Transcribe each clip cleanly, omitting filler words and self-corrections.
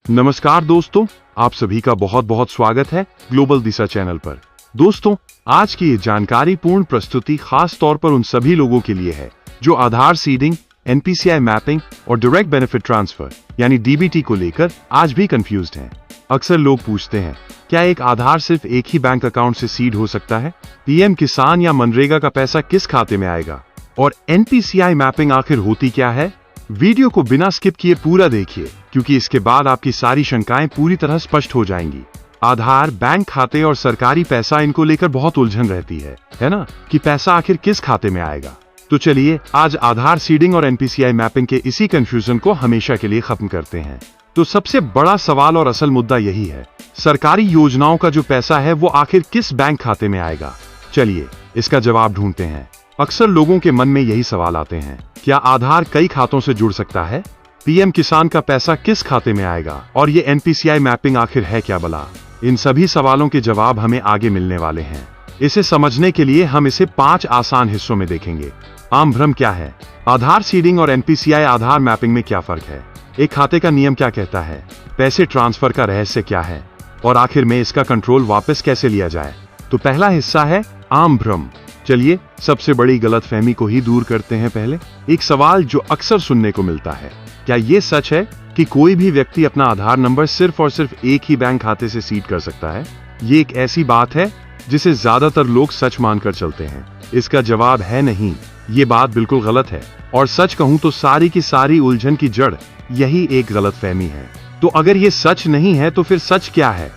नमस्कार दोस्तों, आप सभी का बहुत बहुत स्वागत है ग्लोबल दिशा चैनल पर। दोस्तों, आज की ये जानकारी पूर्ण प्रस्तुति खास तौर पर उन सभी लोगों के लिए है जो आधार सीडिंग, एनपीसीआई मैपिंग और डायरेक्ट बेनिफिट ट्रांसफर यानी डीबीटी को लेकर आज भी कंफ्यूज्ड हैं। अक्सर लोग पूछते हैं, क्या एक आधार सिर्फ एक ही बैंक अकाउंट से सीड हो सकता है? पीएम किसान या मनरेगा का पैसा किस खाते में आएगा? और एनपीसीआई मैपिंग आखिर होती क्या है? वीडियो को बिना स्किप किए पूरा देखिए, क्योंकि इसके बाद आपकी सारी शंकाएं पूरी तरह स्पष्ट हो जाएंगी। आधार, बैंक खाते और सरकारी पैसा, इनको लेकर बहुत उलझन रहती है ना, कि पैसा आखिर किस खाते में आएगा। तो चलिए आज आधार सीडिंग और एनपीसीआई मैपिंग के इसी कंफ्यूजन को हमेशा के लिए खत्म करते हैं। तो सबसे बड़ा सवाल और असल मुद्दा यही है, सरकारी योजनाओं का जो पैसा है वो आखिर किस बैंक खाते में आएगा? चलिए इसका जवाब ढूंढते हैं। अक्सर लोगों के मन में यही सवाल आते हैं, क्या आधार कई खातों से जुड़ सकता है? पीएम किसान का पैसा किस खाते में आएगा? और ये एनपीसीआई मैपिंग आखिर है क्या भला? इन सभी सवालों के जवाब हमें आगे मिलने वाले हैं। इसे समझने के लिए हम इसे 5 आसान हिस्सों में देखेंगे। आम भ्रम क्या है? आधार सीडिंग और एनपीसीआई आधार मैपिंग में क्या फर्क है? एक खाते का नियम क्या कहता है? पैसे ट्रांसफर का रहस्य क्या है? और आखिर में इसका कंट्रोल वापस कैसे लिया जाए? तो पहला हिस्सा है आम भ्रम। चलिए सबसे बड़ी गलतफहमी को ही दूर करते हैं। पहले एक सवाल जो अक्सर सुनने को मिलता है, क्या ये सच है कि कोई भी व्यक्ति अपना आधार नंबर सिर्फ और सिर्फ एक ही बैंक खाते से सीड कर सकता है? ये एक ऐसी बात है जिसे ज्यादातर लोग सच मानकर चलते हैं। इसका जवाब है नहीं, ये बात बिल्कुल गलत है। और सच कहूं तो सारी की सारी उलझन की जड़ यही एक गलतफहमी है। तो अगर ये सच नहीं है तो फिर सच क्या है?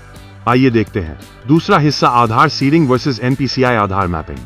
आइए देखते हैं। दूसरा हिस्सा, आधार सीडिंग वर्सेस एनपीसीआई आधार मैपिंग।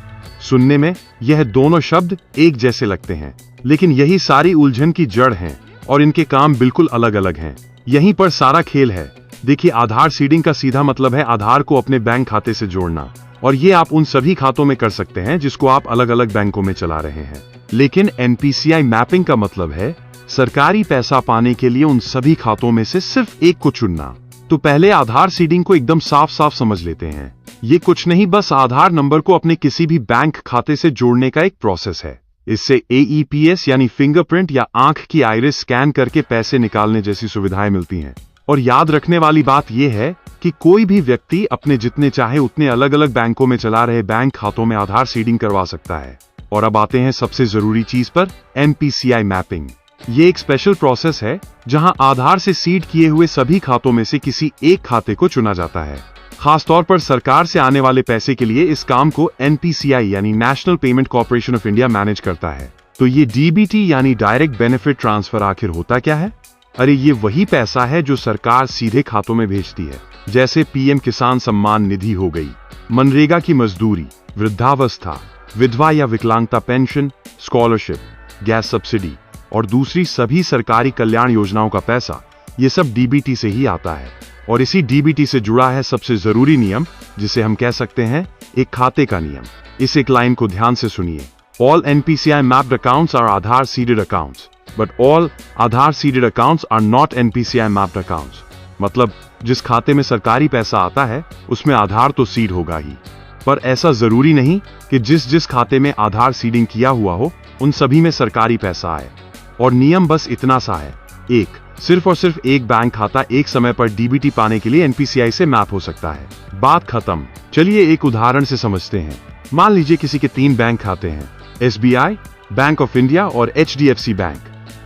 सुनने में यह दोनों शब्द एक जैसे लगते हैं, लेकिन यही सारी उलझन की जड़ है और इनके काम बिल्कुल अलग अलग हैं। यहीं पर सारा खेल है। देखिए, आधार सीडिंग का सीधा मतलब है आधार को अपने बैंक खाते से जोड़ना, और ये आप उन सभी खातों में कर सकते हैं जिसको आप अलग अलग बैंकों में चला रहे हैं। लेकिन एनपीसीआई मैपिंग का मतलब है सरकारी पैसा पाने के लिए उन सभी खातों में से सिर्फ एक को चुनना। तो पहले आधार सीडिंग को एकदम साफ साफ समझ लेते हैं। ये कुछ नहीं, बस आधार नंबर को अपने किसी भी बैंक खाते से जोड़ने का एक प्रोसेस है। इससे एईपीएस यानी फिंगरप्रिंट या आंख की आइरिस स्कैन करके पैसे निकालने जैसी सुविधाएं मिलती हैं। और याद रखने वाली बात यह है कि कोई भी व्यक्ति अपने जितने चाहे उतने अलग अलग बैंकों में चला रहे बैंक खातों में आधार सीडिंग करवा सकता है। और अब आते हैं सबसे जरूरी चीज पर, एनपीसीआई मैपिंग। ये एक स्पेशल प्रोसेस है जहां आधार से सीड किए हुए सभी खातों में से किसी एक खाते को चुना जाता है। खासतौर पर सरकार से आने वाले पैसे के लिए इस काम को एनपीसीआई यानी national payment corporation of India manage करता है। तो ये डीबीटी यानी डायरेक्ट बेनिफिट ट्रांसफर आखिर होता क्या है? अरे ये वही पैसा है जो सरकार सीधे खातों में भेजती है, जैसे पीएम किसान सम्मान निधि हो गई, मनरेगा की मजदूरी, वृद्धावस्था, विधवा या विकलांगता पेंशन, स्कॉलरशिप, गैस सब्सिडी और दूसरी सभी सरकारी कल्याण योजनाओं का पैसा। ये सब डीबीटी से ही आता है। और इसी डीबीटी से जुड़ा है सबसे जरूरी नियम, जिसे हम कह सकते हैं एक खाते का नियम। इस एक लाइन को ध्यान से सुनिए। All NPCI mapped accounts are Aadhaar seeded accounts, but all Aadhaar seeded accounts are not NPCI mapped accounts. मतलब जिस खाते में सरकारी पैसा आता है उसमें आधार तो सीड होगा ही, पर ऐसा जरूरी नहीं कि जिस जिस खाते में आधार सीडिंग किया हुआ हो उन सभी में सरकारी पैसा आए। और नियम बस इतना सा है, सिर्फ और सिर्फ एक बैंक खाता एक समय पर डीबीटी पाने के लिए एनपीसीआई से मैप हो सकता है। बात खत्म। चलिए एक उदाहरण से समझते हैं। मान लीजिए किसी के 3 बैंक खाते हैं, एसबीआई, बैंक ऑफ इंडिया और एचडीएफसी बैंक।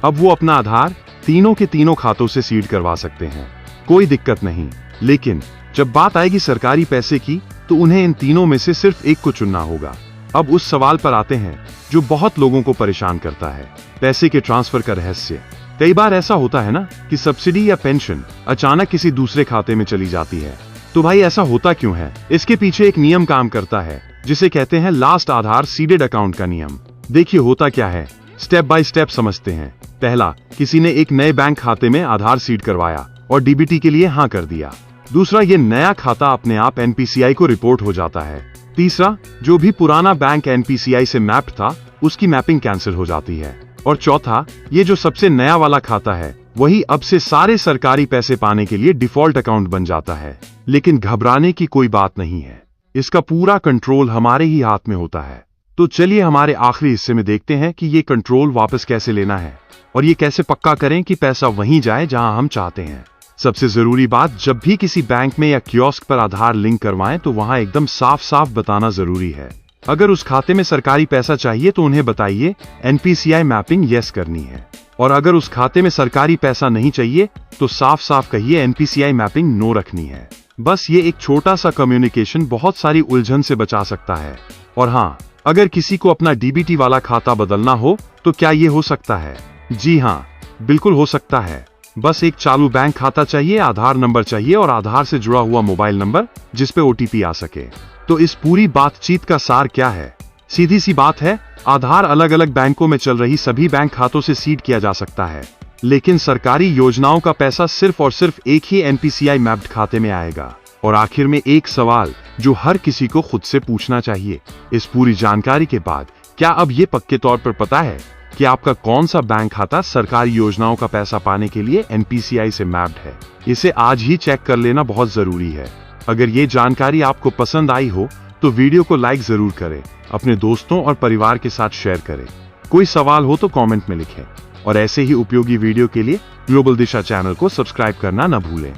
अब वो अपना आधार तीनों के तीनों खातों से सीड करवा सकते हैं, कोई दिक्कत नहीं। लेकिन जब बात आएगी सरकारी पैसे की, तो उन्हें इन तीनों में से सिर्फ एक को चुनना होगा। अब उस सवाल पर आते हैं जो बहुत लोगों को परेशान करता है, पैसे के ट्रांसफर का रहस्य। कई बार ऐसा होता है ना कि सब्सिडी या पेंशन अचानक किसी दूसरे खाते में चली जाती है। तो भाई ऐसा होता क्यों है? इसके पीछे एक नियम काम करता है जिसे कहते हैं लास्ट आधार सीडेड अकाउंट का नियम। देखिए होता क्या है, स्टेप बाय स्टेप समझते हैं। पहला, किसी ने एक नए बैंक खाते में आधार सीड करवाया और डीबीटी के लिए हाँ कर दिया। दूसरा, ये नया खाता अपने आप एनपीसीआई को रिपोर्ट हो जाता है। तीसरा, जो भी पुराना बैंक एनपीसीआई से मैप्ड था उसकी मैपिंग कैंसिल हो जाती है। और चौथा, ये जो सबसे नया वाला खाता है वही अब से सारे सरकारी पैसे पाने के लिए डिफॉल्ट अकाउंट बन जाता है। लेकिन घबराने की कोई बात नहीं है, इसका पूरा कंट्रोल हमारे ही हाथ में होता है। तो चलिए हमारे आखिरी हिस्से में देखते हैं कि ये कंट्रोल वापस कैसे लेना है और ये कैसे पक्का करें कि पैसा वहीं जाए जहां हम चाहते हैं। सबसे जरूरी बात, जब भी किसी बैंक में या कियोस्क पर आधार लिंक करवाएं तो वहां एकदम साफ साफ बताना जरूरी है। अगर उस खाते में सरकारी पैसा चाहिए तो उन्हें बताइए एनपीसीआई मैपिंग यस करनी है, और अगर उस खाते में सरकारी पैसा नहीं चाहिए तो साफ साफ कहिए एनपीसीआई मैपिंग नो रखनी है। बस ये एक छोटा सा कम्युनिकेशन बहुत सारी उलझन से बचा सकता है। और हाँ, अगर किसी को अपना डीबीटी वाला खाता बदलना हो तो क्या ये हो सकता है? जी हाँ, बिल्कुल हो सकता है। बस एक चालू बैंक खाता चाहिए, आधार नंबर चाहिए और आधार से जुड़ा हुआ मोबाइल नंबर जिस पे ओटीपी आ सके। तो इस पूरी बातचीत का सार क्या है? सीधी सी बात है, आधार अलग अलग बैंकों में चल रही सभी बैंक खातों से सीड किया जा सकता है, लेकिन सरकारी योजनाओं का पैसा सिर्फ और सिर्फ एक ही एनपीसीआई मैप्ड खाते में आएगा। और आखिर में एक सवाल जो हर किसी को खुद से पूछना चाहिए, इस पूरी जानकारी के बाद क्या अब ये पक्के तौर पर पता है कि आपका कौन सा बैंक खाता सरकारी योजनाओं का पैसा पाने के लिए एनपीसीआई से मैप्ड है? इसे आज ही चेक कर लेना बहुत जरूरी है। अगर ये जानकारी आपको पसंद आई हो तो वीडियो को लाइक जरूर करें, अपने दोस्तों और परिवार के साथ शेयर करें। कोई सवाल हो तो कमेंट में लिखें, और ऐसे ही उपयोगी वीडियो के लिए ग्लोबल दिशा चैनल को सब्सक्राइब करना न भूलें।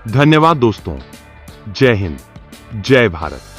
धन्यवाद दोस्तों। जय हिंद, जय भारत।